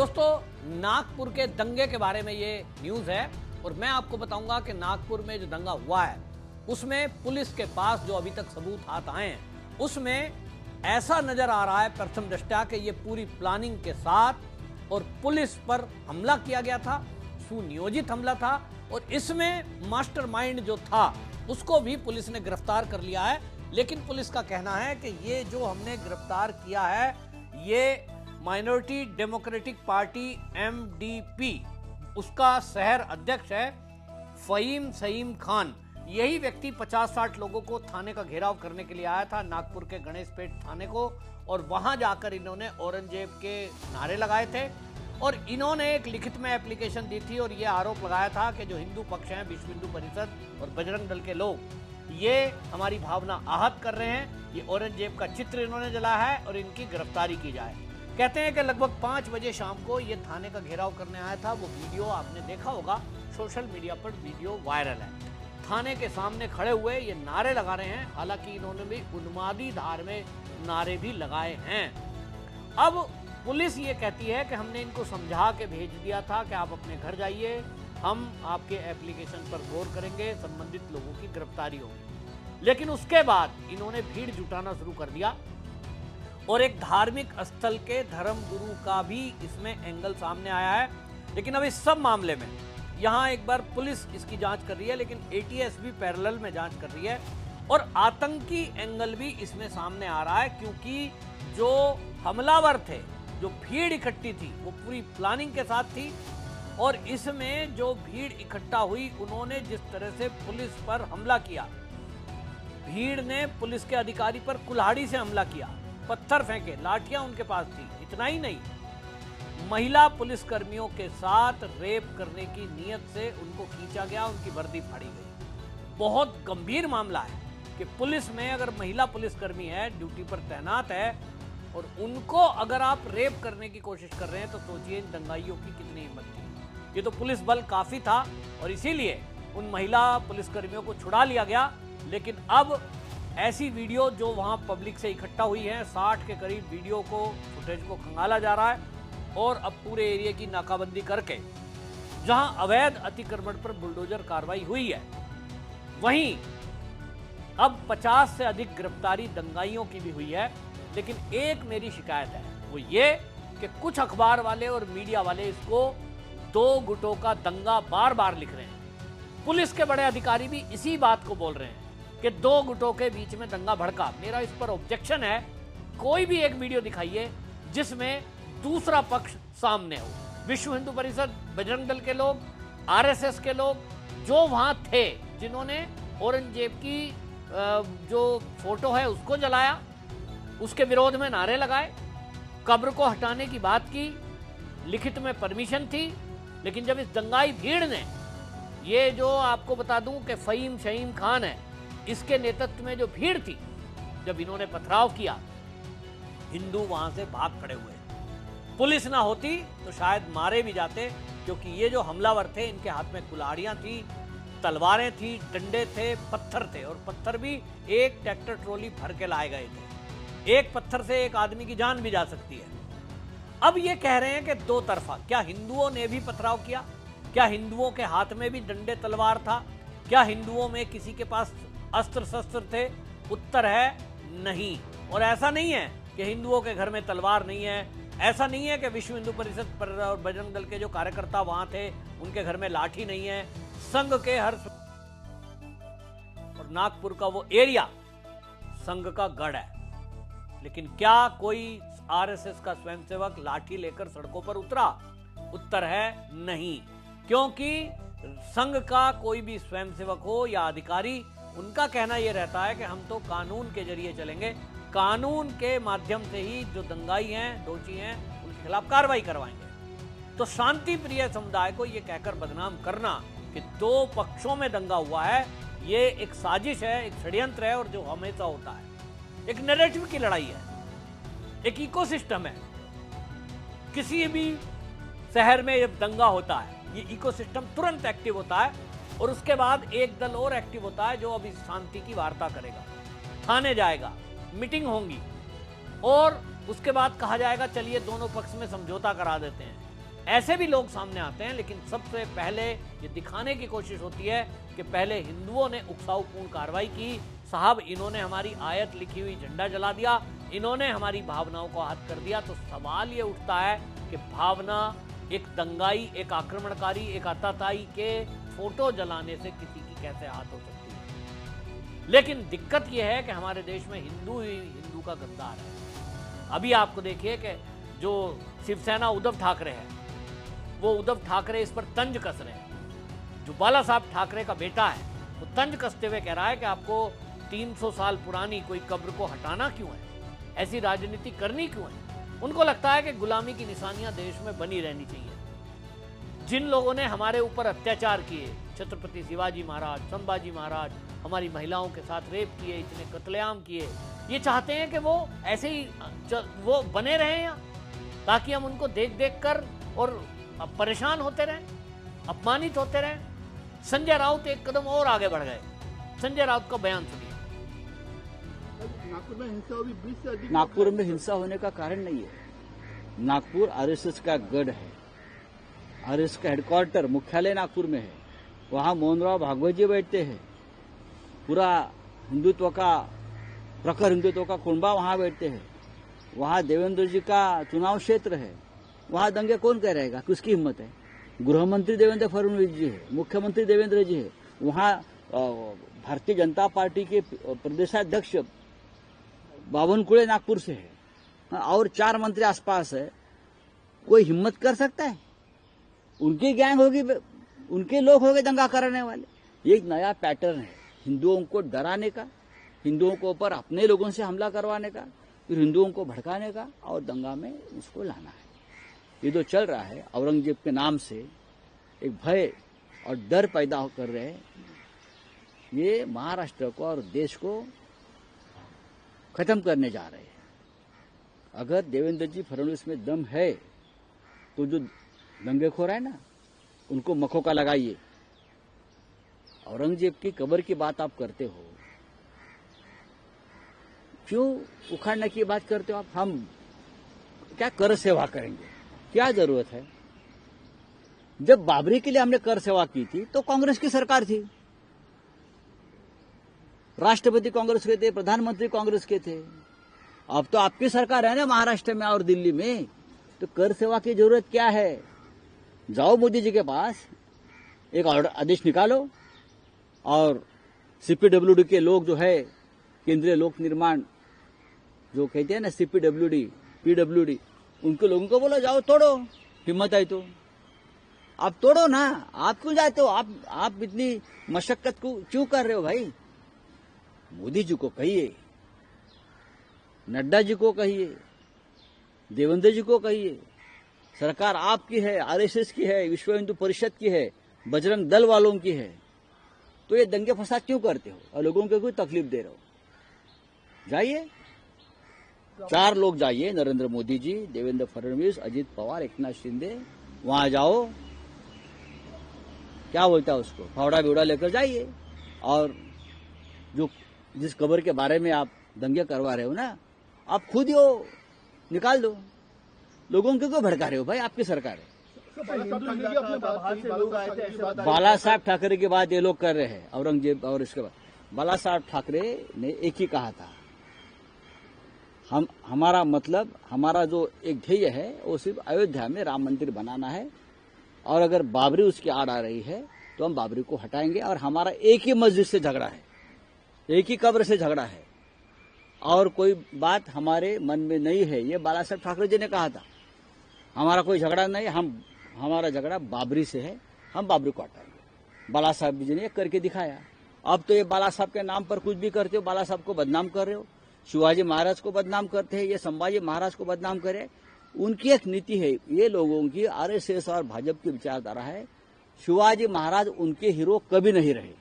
दोस्तों, नागपुर के दंगे के बारे में ये न्यूज़ है और मैं आपको बताऊंगा कि नागपुर में जो दंगा हुआ है उसमें पुलिस के पास जो अभी तक सबूत हाथ आए हैं उसमें ऐसा नजर आ रहा है प्रथम दृष्टया कि ये पूरी प्लानिंग के साथ और पुलिस पर हमला किया गया था, सुनियोजित हमला था और इसमें मास्टरमाइंड जो था उसको भी पुलिस ने गिरफ्तार कर लिया है। लेकिन पुलिस का कहना है कि ये जो हमने गिरफ्तार किया है ये माइनॉरिटी डेमोक्रेटिक पार्टी MDP उसका शहर अध्यक्ष है फ़हीम सईम खान। यही व्यक्ति 50-60 लोगों को थाने का घेराव करने के लिए आया था नागपुर के गणेशपेट थाने को और वहां जाकर इन्होंने औरंगजेब के नारे लगाए थे और इन्होंने एक लिखित में एप्लीकेशन दी थी और ये आरोप लगाया था कि जो हिंदू पक्ष हैं, विश्व हिंदू परिषद और बजरंग दल के लोग ये हमारी भावना आहत कर रहे हैं। ये औरंगजेब का चित्र इन्होंने जलाया है और इनकी गिरफ्तारी की जाए। कहते हैं कि लगभग 5 बजे शाम को ये थाने का घेराव करने आया था। वो वीडियो आपने देखा होगा, सोशल मीडिया पर वीडियो वायरल है। थाने के सामने खड़े हुए ये नारे लगा रहे हैं, हालांकि इन्होंने भी उन्मादी धार में नारे भी लगाए हैं। अब पुलिस ये कहती है कि हमने इनको समझा के भेज दिया था कि आप अपने घर जाइए, हम आपके एप्लीकेशन पर गौर करेंगे, संबंधित लोगों की गिरफ्तारी होगी। लेकिन उसके बाद इन्होंने भीड़ जुटाना शुरू कर दिया और एक धार्मिक स्थल के धर्म गुरु का भी इसमें एंगल सामने आया है। लेकिन अब इस सब मामले में यहाँ एक बार पुलिस इसकी जांच कर रही है, लेकिन ATS भी पैरेलल में जांच कर रही है और आतंकी एंगल भी इसमें सामने आ रहा है, क्योंकि जो हमलावर थे, जो भीड़ इकट्ठी थी वो पूरी प्लानिंग के साथ थी और इसमें जो भीड़ इकट्ठा हुई उन्होंने जिस तरह से पुलिस पर हमला किया, भीड़ ने पुलिस के अधिकारी पर कुल्हाड़ी से हमला किया, पत्थर फेंके, लाठियां उनके पास थी। इतना ही नहीं, महिला पुलिस कर्मियों के साथ रेप करने की नीयत से उनको खींचा गया, उनकी वर्दी फाड़ी गई। बहुत गंभीर मामला है कि पुलिस में अगर महिला पुलिसकर्मी है, ड्यूटी पर तैनात है और उनको अगर आप रेप करने की कोशिश कर रहे हैं तो सोचिए इन दंगाइयों की कितनी हिम्मत थी। ये तो पुलिस बल काफी था और इसीलिए उन महिला पुलिसकर्मियों को छुड़ा लिया गया। लेकिन अब ऐसी वीडियो जो वहां पब्लिक से इकट्ठा हुई है, 60 के करीब वीडियो को, फुटेज को खंगाला जा रहा है और अब पूरे एरिया की नाकाबंदी करके जहां अवैध अतिक्रमण पर बुलडोजर कार्रवाई हुई है, वहीं अब 50 से अधिक गिरफ्तारी दंगाइयों की भी हुई है। लेकिन एक मेरी शिकायत है, वो ये कि कुछ अखबार वाले और मीडिया वाले इसको 2 गुटों का दंगा बार बार लिख रहे हैं। पुलिस के बड़े अधिकारी भी इसी बात को बोल रहे हैं कि 2 गुटों के बीच में दंगा भड़का। मेरा इस पर ऑब्जेक्शन है, कोई भी एक वीडियो दिखाइए जिसमें दूसरा पक्ष सामने हो। विश्व हिंदू परिषद, बजरंग दल के लोग, RSS के लोग जो वहां थे, जिन्होंने औरंगजेब की जो फोटो है उसको जलाया, उसके विरोध में नारे लगाए, कब्र को हटाने की बात की, लिखित में परमिशन थी। लेकिन जब इस दंगाई भीड़ ने, ये जो आपको बता दूं कि फ़हीम सईम खान है, इसके नेतृत्व में जो भीड़ थी, जब इन्होंने पथराव किया, हिंदू वहां से भाग खड़े हुए। पुलिस ना होती तो शायद मारे भी जाते, क्योंकि ये जो हमलावर थे इनके हाथ में कुल्हाड़ियां थी, तलवारें थी, डंडे थे, पत्थर थे और पत्थर भी एक ट्रैक्टर ट्रॉली भर के लाए गए थे। एक पत्थर से एक आदमी की जान भी जा सकती है। अब ये कह रहे हैं कि 2 तरफा। क्या हिंदुओं ने भी पथराव किया? क्या हिंदुओं के हाथ में भी डंडे तलवार था? क्या हिंदुओं में किसी के पास अस्त्र शस्त्र थे? उत्तर है नहीं। और ऐसा नहीं है कि हिंदुओं के घर में तलवार नहीं है, ऐसा नहीं है कि विश्व हिंदू परिषद पर और बजरंग दल के जो कार्यकर्ता वहां थे उनके घर में लाठी नहीं है। संघ के हर और नागपुर का वो एरिया संघ का गढ़ है। लेकिन क्या कोई RSS का स्वयंसेवक लाठी लेकर सड़कों पर उतरा? उत्तर है नहीं, क्योंकि संघ का कोई भी स्वयंसेवक हो या अधिकारी, उनका कहना यह रहता है कि हम तो कानून के जरिए चलेंगे, कानून के माध्यम से ही जो दंगाई हैं, दोषी हैं, उनके खिलाफ कार्रवाई करवाएंगे। तो शांति प्रिय समुदाय को यह कहकर बदनाम करना कि 2 पक्षों में दंगा हुआ है, ये एक साजिश है, एक षड्यंत्र है और जो हमेशा होता है। एक नैरेटिव की लड़ाई है, एक इकोसिस्टम है। किसी भी शहर में जब दंगा होता है, ये इकोसिस्टम तुरंत एक्टिव होता है और उसके बाद एक दल और एक्टिव होता है जो अभी शांति की वार्ता करेगा, थाने जाएगा, मीटिंग होंगी और उसके बाद कहा जाएगा चलिए दोनों पक्ष में समझौता करा देते हैं। ऐसे भी लोग सामने आते हैं, लेकिन सबसे पहले ये दिखाने की कोशिश होती है कि पहले हिंदुओं ने उकसाऊपूर्ण कार्रवाई की, साहब इन्होंने हमारी आयत लिखी हुई झंडा जला दिया, इन्होंने हमारी भावनाओं को आहत कर दिया। तो सवाल ये उठता है कि भावना, एक दंगाई, एक आक्रमणकारी, एक आतताई के फोटो जलाने से किसी की कैसे आहत हो सकती है। लेकिन दिक्कत यह है कि हमारे देश में हिंदू ही हिंदू का गद्दार है। अभी आपको देखिए कि जो शिवसेना उद्धव ठाकरे है, वो उद्धव ठाकरे इस पर तंज कस रहे हैं। जो बाला साहब ठाकरे का बेटा है, वो तंज कसते हुए कह रहा है कि आपको 300 साल पुरानी कोई कब्र को हटाना क्यों है, ऐसी राजनीति करनी क्यों है। उनको लगता है कि गुलामी की निशानियां देश में बनी रहनी चाहिए। जिन लोगों ने हमारे ऊपर अत्याचार किए, छत्रपति शिवाजी महाराज, संभाजी महाराज, हमारी महिलाओं के साथ रेप किए, इतने कत्लेआम किए, ये चाहते हैं कि वो ऐसे ही वो बने रहें यहाँ, ताकि हम उनको देख देख कर और परेशान होते रहें, अपमानित होते रहें। संजय राउत एक कदम और आगे बढ़ गए। संजय राउत का बयान सुनिए। नागपुर में हिंसा होने का कारण नहीं है। नागपुर आरएसएस का गढ़ है। आरएसएस का हेडक्वार्टर, मुख्यालय नागपुर में है। वहां मोहनराव भागवत जी बैठते हैं। पूरा हिंदुत्व का, प्रखर हिंदुत्व का कुंबा वहां बैठते हैं। वहां देवेंद्र जी का चुनाव क्षेत्र है। वहां दंगे कौन कह रहेगा, किसकी हिम्मत है। गृह मंत्री देवेंद्र फडणवीस जी है, मुख्यमंत्री देवेंद्र जी है। वहां भारतीय जनता पार्टी के प्रदेशाध्यक्ष बावनकुळे नागपुर से है और 4 मंत्री आसपास है। कोई हिम्मत कर सकता है? उनकी गैंग होगी, उनके लोग होंगे दंगा करने वाले। ये एक नया पैटर्न है हिंदुओं को डराने का, हिंदुओं के ऊपर अपने लोगों से हमला करवाने का, फिर हिंदुओं को भड़काने का और दंगा में उसको लाना है। ये जो चल रहा है औरंगजेब के नाम से, एक भय और डर पैदा कर रहे हैं, ये महाराष्ट्र को और देश को खत्म करने जा रहे हैं। अगर देवेंद्र जी फडणवीस में दम है तो जो दंगेखोर है ना, उनको मखौका लगाइए। औरंगजेब की कब्र की बात आप करते हो, क्यों उखाड़ने की बात करते हो आप? हम क्या कर सेवा करेंगे, क्या जरूरत है? जब बाबरी के लिए हमने कर सेवा की थी तो कांग्रेस की सरकार थी, राष्ट्रपति कांग्रेस के थे, प्रधानमंत्री कांग्रेस के थे। अब तो आपकी सरकार है ना महाराष्ट्र में और दिल्ली में, तो कर सेवा की जरूरत क्या है? जाओ मोदी जी के पास, एक ऑर्डर आदेश निकालो और सीपीडब्ल्यूडी के लोग जो है, केंद्रीय लोक निर्माण जो कहते हैं ना, सीपीडब्ल्यूडी, पीडब्ल्यूडी, उनके लोगों को बोलो जाओ तोड़ो, हिम्मत है तो आप तोड़ो ना। आप क्यों जाते हो? आप इतनी मशक्कत को क्यों कर रहे हो भाई? मोदी जी को कहिए, नड्डा जी को कहिए, देवेंद्र जी को कहिए, सरकार आपकी है, आरएसएस की है, विश्व हिंदू परिषद की है, बजरंग दल वालों की है, तो ये दंगे फसाद क्यों करते हो और लोगों को कोई तकलीफ दे रहे हो? जाइए, 4 लोग जाइए, नरेंद्र मोदी जी, देवेंद्र फडणवीस, अजित पवार, एकनाथ शिंदे, वहां जाओ, क्या बोलता है उसको, फावड़ा बिवड़ा लेकर जाइए और जो जिस कब्र के बारे में आप दंगे करवा रहे हो ना, आप खुद ही वो निकाल दो। लोगों को क्यों भड़का रहे हो भाई? आपकी सरकार है। बाला साहब ठाकरे के बाद ये लोग कर रहे हैं, औरंगजेब और इसके बाद बाला साहब ठाकरे ने एक ही कहा था, हमारा मतलब, हमारा जो एक ध्येय है वो सिर्फ अयोध्या में राम मंदिर बनाना है, और अगर बाबरी उसकी आड़ आ रही है तो हम बाबरी को हटाएंगे। और हमारा एक ही मस्जिद से झगड़ा है, एक ही कब्र से झगड़ा है, और कोई बात हमारे मन में नहीं है। ये बाला साहब ठाकरे जी ने कहा था, हमारा कोई झगड़ा नहीं, हमारा झगड़ा बाबरी से है, हम बाबरी को हटाएंगे। बाला साहब जी ने करके दिखाया। अब तो ये बाला साहब के नाम पर कुछ भी करते हो, बाला साहब को बदनाम कर रहे हो, शिवाजी महाराज को बदनाम करते हैं, ये संभाजी महाराज को बदनाम करे। उनकी एक नीति है, ये लोगों की आरएसएस और भाजपा की विचारधारा है, शिवाजी महाराज उनके हीरो कभी नहीं रहे।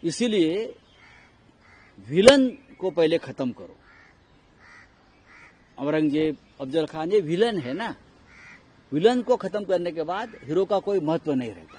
इसीलिए विलन को पहले खत्म करो। औरंगजेब, अफजल खान, ये विलन है ना, विलन को खत्म करने के बाद हीरो का कोई महत्व नहीं रहता।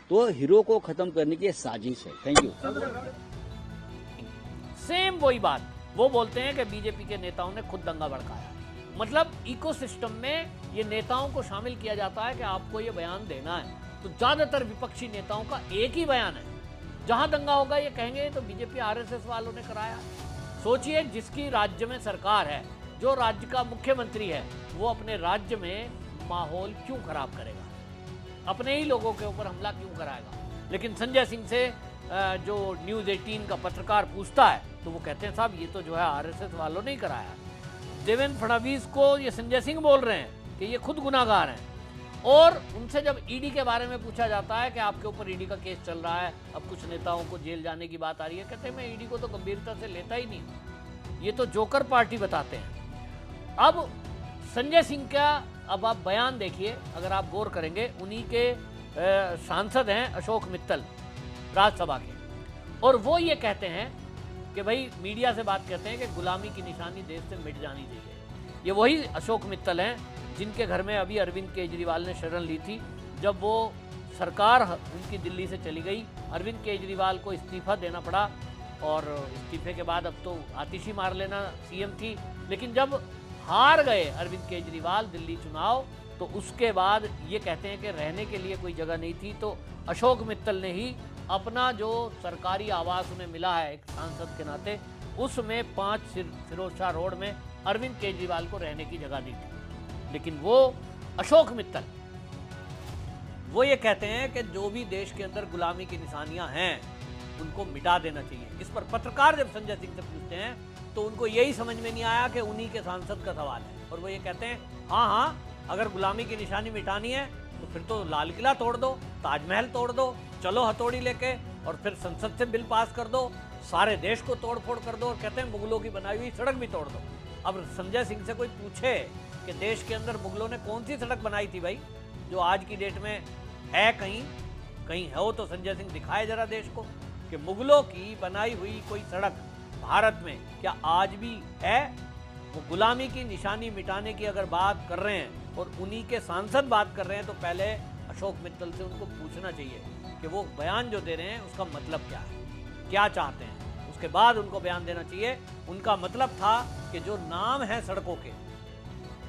तो हीरो को खत्म करने की साजिश है। Thank you. सेम वही बात वो बोलते हैं कि बीजेपी के नेताओं ने खुद दंगा भड़काया। मतलब इकोसिस्टम में ये नेताओं को शामिल किया जाता है कि आपको ये बयान देना है। तो ज्यादातर विपक्षी नेताओं का एक ही बयान है, जहां दंगा होगा ये कहेंगे तो बीजेपी आरएसएस वालों ने कराया। सोचिए, जिसकी राज्य में सरकार है, जो राज्य का मुख्यमंत्री है, वो अपने राज्य में माहौल क्यों खराब करेगा, अपने ही लोगों के ऊपर हमला क्यों कराएगा। लेकिन संजय सिंह से जो न्यूज़ 18 का पत्रकार पूछता है तो वो कहते हैं साहब ये तो जो है आरएसएस वालों ने ही कराया। देवेंद्र फडणवीस को ये संजय सिंह बोल रहे हैं कि ये खुद गुनाहगार हैं। और उनसे जब ईडी के बारे में पूछा जाता है कि आपके ऊपर ईडी का केस चल रहा है, अब कुछ नेताओं को जेल जाने की बात आ रही है, कहते हैं मैं ईडी को तो गंभीरता से लेता ही नहीं, ये तो जोकर पार्टी बताते हैं। अब संजय सिंह का अब आप बयान देखिए, अगर आप गौर करेंगे, उन्हीं के सांसद हैं अशोक मित्तल राज्यसभा के, और वो ये कहते हैं कि भाई मीडिया से बात करते हैं कि गुलामी की निशानी देश से मिट जानी चाहिए। ये वही अशोक मित्तल हैं जिनके घर में अभी अरविंद केजरीवाल ने शरण ली थी जब वो सरकार उनकी दिल्ली से चली गई। अरविंद केजरीवाल को इस्तीफा देना पड़ा और इस्तीफे के बाद अब तो आतिशी मार लेना सीएम थी। लेकिन जब हार गए अरविंद केजरीवाल दिल्ली चुनाव, तो उसके बाद ये कहते हैं कि रहने के लिए कोई जगह नहीं थी, तो अशोक मित्तल ने ही अपना जो सरकारी आवास उन्हें मिला है एक सांसद के नाते, उसमें 5 फिरोज शाह रोड में अरविंद केजरीवाल को रहने की जगह दी थी। लेकिन वो अशोक मित्तल वो ये कहते हैं कि जो भी देश के अंदर गुलामी की निशानियां हैं उनको मिटा देना चाहिए। इस पर पत्रकार जब संजय सिंह से पूछते हैं तो उनको यही समझ में नहीं आया कि उन्हीं के सांसद का सवाल है, और वो ये कहते हैं हाँ, अगर गुलामी की निशानी मिटानी है तो फिर तो लाल किला तोड़ दो, ताजमहल तोड़ दो, चलो हथौड़ी लेके, और फिर संसद से बिल पास कर दो, सारे देश को तोड़ फोड़ कर दो, और कहते हैं मुगलों की बनाई हुई सड़क भी तोड़ दो। अब संजय सिंह से कोई पूछे कि देश के अंदर मुगलों ने कौन सी सड़क बनाई थी भाई, जो आज की डेट में है, कहीं हो तो संजय सिंह दिखाए जरा देश को कि मुगलों की बनाई हुई कोई सड़क भारत में क्या आज भी है। वो गुलामी की निशानी मिटाने की अगर बात कर रहे हैं और उन्हीं के सांसद बात कर रहे हैं, तो पहले अशोक मित्तल से उनको पूछना चाहिए कि वो बयान जो दे रहे हैं उसका मतलब क्या है, क्या चाहते हैं, उसके बाद उनको बयान देना चाहिए। उनका मतलब था कि जो नाम है सड़कों के,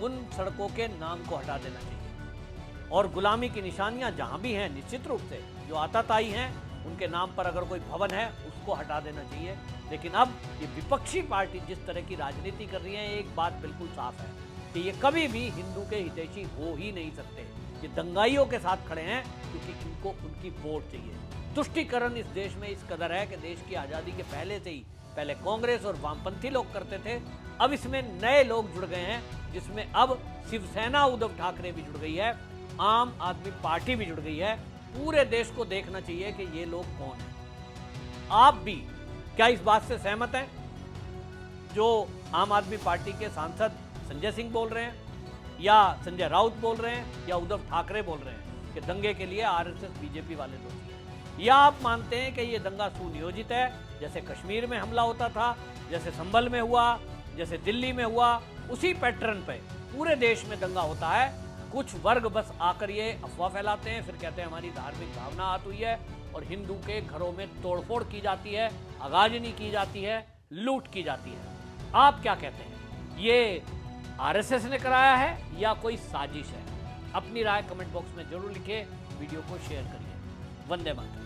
उन सड़कों के नाम को हटा देना चाहिए, और गुलामी की निशानियां जहां भी हैं निश्चित रूप से जो आताताई हैं उनके नाम पर अगर कोई भवन है उसको हटा देना चाहिए। लेकिन अब ये विपक्षी पार्टी जिस तरह की राजनीति कर रही है, एक बात बिल्कुल साफ है कि ये कभी भी हिंदू के हितैषी हो ही नहीं सकते। ये दंगाइयों के साथ खड़े हैं क्योंकि इनको उनकी वोट चाहिए। तुष्टीकरण इस देश में इस कदर है कि देश की आज़ादी के पहले से ही, पहले कांग्रेस और वामपंथी लोग करते थे, अब इसमें नए लोग जुड़ गए हैं, जिसमें अब शिवसेना उद्धव ठाकरे भी जुड़ गई है, आम आदमी पार्टी भी जुड़ गई है। पूरे देश को देखना चाहिए कि ये लोग कौन हैं। आप भी क्या इस बात से सहमत हैं जो आम आदमी पार्टी के सांसद संजय सिंह बोल रहे हैं, या संजय राउत बोल रहे हैं, या उद्धव ठाकरे बोल रहे हैं कि दंगे के लिए आरएसएस बीजेपी वाले दोषी हैं? या आप मानते हैं कि ये दंगा सुनियोजित है, जैसे कश्मीर में हमला होता था, जैसे संभल में हुआ, जैसे दिल्ली में हुआ, उसी पैटर्न पे पूरे देश में दंगा होता है? कुछ वर्ग बस आकर ये अफवाह फैलाते हैं, फिर कहते हैं हमारी धार्मिक भावना आहत हुई है, और हिंदू के घरों में तोड़फोड़ की जाती है, आगाजनी की जाती है, लूट की जाती है। आप क्या कहते हैं, ये आरएसएस ने कराया है या कोई साजिश है? अपनी राय कमेंट बॉक्स में जरूर लिखिए, वीडियो को शेयर करिए। वंदे मातरम।